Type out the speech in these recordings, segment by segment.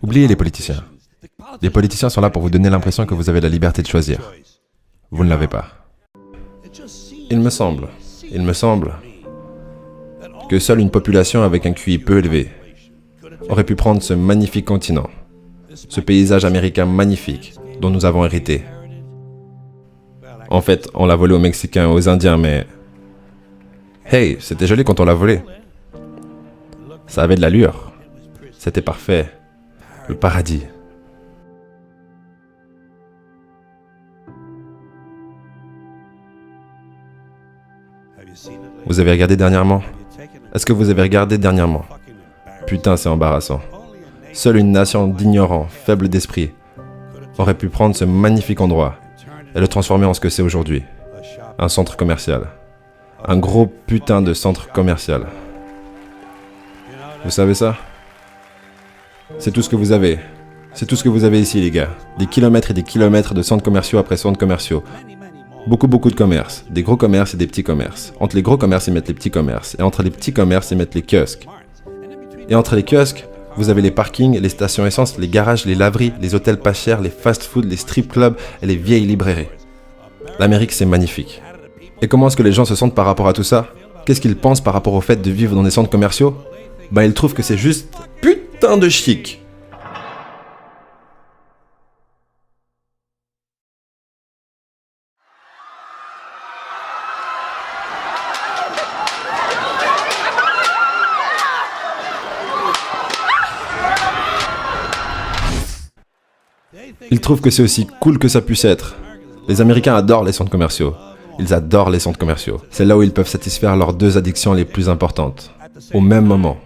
Oubliez les politiciens. Les politiciens sont là pour vous donner l'impression que vous avez la liberté de choisir. Vous ne l'avez pas. Il me semble que seule une population avec un QI peu élevé aurait pu prendre ce magnifique continent, ce paysage américain magnifique dont nous avons hérité. En fait, on l'a volé aux Mexicains et aux Indiens, mais... Hey, c'était joli quand on l'a volé. Ça avait de l'allure. C'était parfait. Le paradis. Vous avez regardé dernièrement? Est-ce que vous avez regardé dernièrement? Putain, c'est embarrassant. Seule une nation d'ignorants, faibles d'esprit, aurait pu prendre ce magnifique endroit et le transformer en ce que c'est aujourd'hui. Un centre commercial. Un gros putain de centre commercial. Vous savez ça? C'est tout ce que vous avez. C'est tout ce que vous avez ici, les gars. Des kilomètres et des kilomètres de centres commerciaux après centres commerciaux. Beaucoup de commerces. Des gros commerces et des petits commerces. Entre les gros commerces, ils mettent les petits commerces. Et entre les petits commerces, ils mettent les kiosques. Et entre les kiosques, vous avez les parkings, les stations essence, les garages, les laveries, les hôtels pas chers, les fast-food, les strip clubs et les vieilles librairies. L'Amérique, c'est magnifique. Et comment est-ce que les gens se sentent par rapport à tout ça? Qu'est-ce qu'ils pensent par rapport au fait de vivre dans des centres commerciaux? Ben, ils trouvent que c'est juste putain de chic. Ils trouvent que c'est aussi cool que ça puisse être. Les Américains adorent les centres commerciaux. Ils adorent les centres commerciaux. C'est là où ils peuvent satisfaire leurs deux addictions les plus importantes. Au même moment.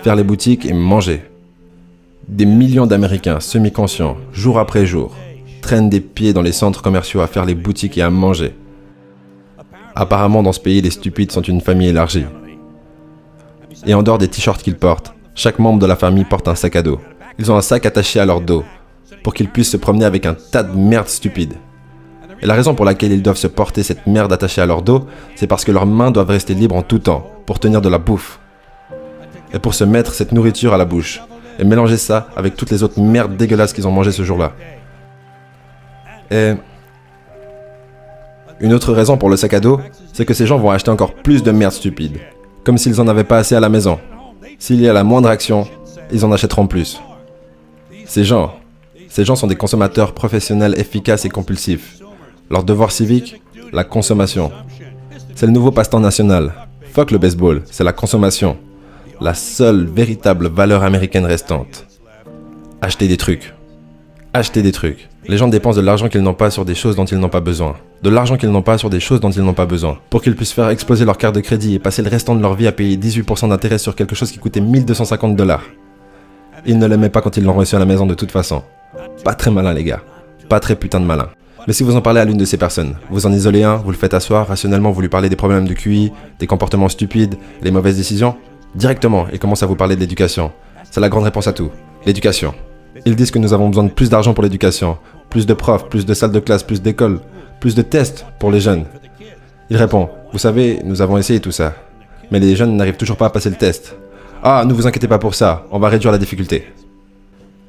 Faire les boutiques et manger. Des millions d'Américains semi-conscients, jour après jour, traînent des pieds dans les centres commerciaux à faire les boutiques et à manger. Apparemment, dans ce pays, les stupides sont une famille élargie. Et en dehors des t-shirts qu'ils portent, chaque membre de la famille porte un sac à dos. Ils ont un sac attaché à leur dos, pour qu'ils puissent se promener avec un tas de merde stupide. Et la raison pour laquelle ils doivent se porter cette merde attachée à leur dos, c'est parce que leurs mains doivent rester libres en tout temps, pour tenir de la bouffe. Et pour se mettre cette nourriture à la bouche, et mélanger ça avec toutes les autres merdes dégueulasses qu'ils ont mangées ce jour-là. Et... une autre raison pour le sac à dos, c'est que ces gens vont acheter encore plus de merde stupide, comme s'ils en avaient pas assez à la maison. S'il y a la moindre action, ils en achèteront plus. Ces gens sont des consommateurs professionnels efficaces et compulsifs. Leur devoir civique, la consommation. C'est le nouveau passe-temps national. Fuck le baseball, c'est la consommation. La seule véritable valeur américaine restante. Acheter des trucs. Acheter des trucs. Les gens dépensent de l'argent qu'ils n'ont pas sur des choses dont ils n'ont pas besoin. De l'argent qu'ils n'ont pas sur des choses dont ils n'ont pas besoin. Pour qu'ils puissent faire exploser leur carte de crédit et passer le restant de leur vie à payer 18% d'intérêt sur quelque chose qui coûtait 1250 $. Ils ne l'aimaient pas quand ils l'ont reçu à la maison de toute façon. Pas très malin les gars. Pas très putain de malin. Mais si vous en parlez à l'une de ces personnes, vous en isolez un, vous le faites asseoir, rationnellement vous lui parlez des problèmes de QI, des comportements stupides, les mauvaises décisions, directement il commence à vous parler de l'éducation. C'est la grande réponse à tout. L'éducation. Ils disent que nous avons besoin de plus d'argent pour l'éducation, plus de profs, plus de salles de classe, plus d'écoles, plus de tests pour les jeunes. Il répond, vous savez, nous avons essayé tout ça, mais les jeunes n'arrivent toujours pas à passer le test. Ah, ne vous inquiétez pas pour ça, on va réduire la difficulté.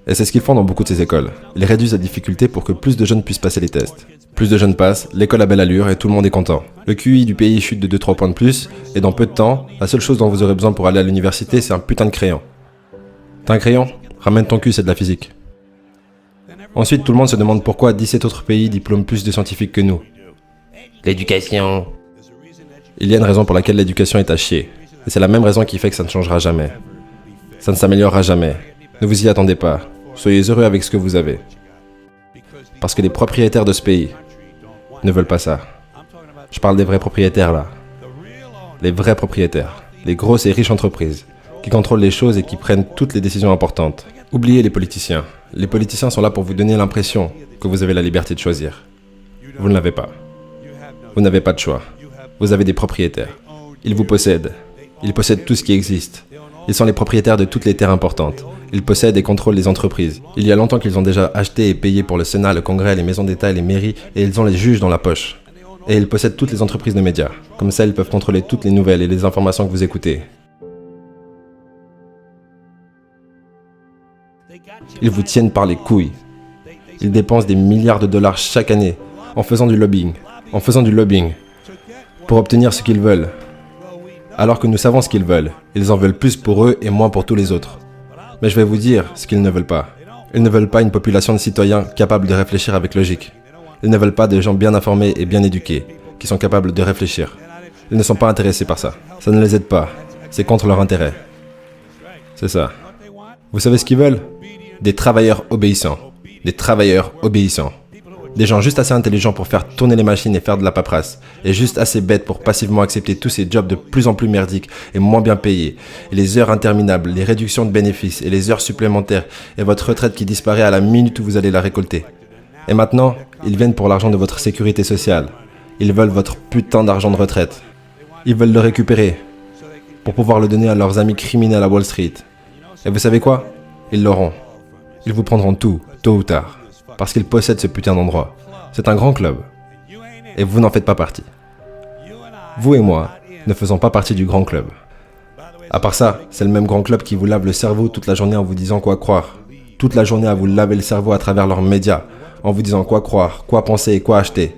Et c'est ce qu'ils font dans beaucoup de ces écoles. Ils réduisent la difficulté pour que plus de jeunes puissent passer les tests. Plus de jeunes passent, l'école a belle allure et tout le monde est content. Le QI du pays chute de 2-3 points de plus, et dans peu de temps, la seule chose dont vous aurez besoin pour aller à l'université, c'est un putain de crayon. T'as un crayon? Ramène ton cul, c'est de la physique. Ensuite, tout le monde se demande pourquoi 17 autres pays diplôment plus de scientifiques que nous. L'éducation. Il y a une raison pour laquelle l'éducation est à chier. Et c'est la même raison qui fait que ça ne changera jamais. Ça ne s'améliorera jamais. Ne vous y attendez pas. Soyez heureux avec ce que vous avez. Parce que les propriétaires de ce pays ne veulent pas ça. Je parle des vrais propriétaires là. Les vrais propriétaires. Les grosses et riches entreprises qui contrôlent les choses et qui prennent toutes les décisions importantes. Oubliez les politiciens. Les politiciens sont là pour vous donner l'impression que vous avez la liberté de choisir. Vous ne l'avez pas. Vous n'avez pas de choix. Vous avez des propriétaires. Ils vous possèdent. Ils possèdent tout ce qui existe. Ils sont les propriétaires de toutes les terres importantes. Ils possèdent et contrôlent les entreprises. Il y a longtemps qu'ils ont déjà acheté et payé pour le Sénat, le Congrès, les maisons d'État et les mairies, et ils ont les juges dans la poche. Et ils possèdent toutes les entreprises de médias. Comme ça, ils peuvent contrôler toutes les nouvelles et les informations que vous écoutez. Ils vous tiennent par les couilles. Ils dépensent des milliards de dollars chaque année en faisant du lobbying, pour obtenir ce qu'ils veulent. Alors que nous savons ce qu'ils veulent, ils en veulent plus pour eux et moins pour tous les autres. Mais je vais vous dire ce qu'ils ne veulent pas. Ils ne veulent pas une population de citoyens capables de réfléchir avec logique. Ils ne veulent pas des gens bien informés et bien éduqués, qui sont capables de réfléchir. Ils ne sont pas intéressés par ça. Ça ne les aide pas. C'est contre leur intérêt. C'est ça. Vous savez ce qu'ils veulent? Des travailleurs obéissants. Des travailleurs obéissants. Des gens juste assez intelligents pour faire tourner les machines et faire de la paperasse. Et juste assez bêtes pour passivement accepter tous ces jobs de plus en plus merdiques et moins bien payés. Et les heures interminables, les réductions de bénéfices et les heures supplémentaires et votre retraite qui disparaît à la minute où vous allez la récolter. Et maintenant, ils viennent pour l'argent de votre sécurité sociale. Ils veulent votre putain d'argent de retraite. Ils veulent le récupérer pour pouvoir le donner à leurs amis criminels à Wall Street. Et vous savez quoi? Ils l'auront. Ils vous prendront tout, tôt ou tard. Parce qu'ils possèdent ce putain d'endroit. C'est un grand club. Et vous n'en faites pas partie. Vous et moi ne faisons pas partie du grand club. À part ça, c'est le même grand club qui vous lave le cerveau toute la journée en vous disant quoi croire. Toute la journée à vous laver le cerveau à travers leurs médias, en vous disant quoi croire, quoi penser et quoi acheter.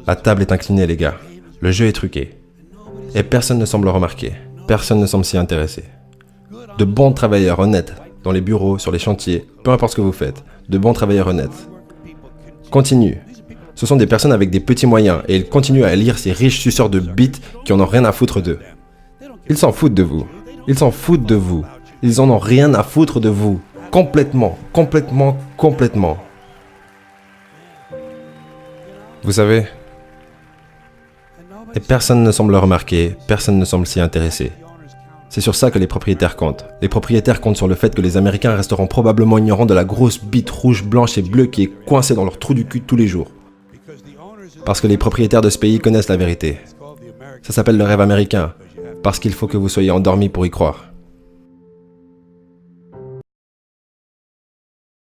La table est inclinée, les gars. Le jeu est truqué. Et personne ne semble remarquer. Personne ne semble s'y intéresser. De bons travailleurs honnêtes, dans les bureaux, sur les chantiers, peu importe ce que vous faites, de bons travailleurs honnêtes. Continue. Ce sont des personnes avec des petits moyens et ils continuent à élire ces riches suceurs de bites qui en ont rien à foutre d'eux. Ils s'en foutent de vous. Ils s'en foutent de vous. Ils en ont rien à foutre de vous. Complètement. Vous savez, et personne ne semble le remarquer, personne ne semble s'y intéresser. C'est sur ça que les propriétaires comptent. Les propriétaires comptent sur le fait que les Américains resteront probablement ignorants de la grosse bite rouge, blanche et bleue qui est coincée dans leur trou du cul tous les jours. Parce que les propriétaires de ce pays connaissent la vérité. Ça s'appelle le rêve américain, parce qu'il faut que vous soyez endormis pour y croire.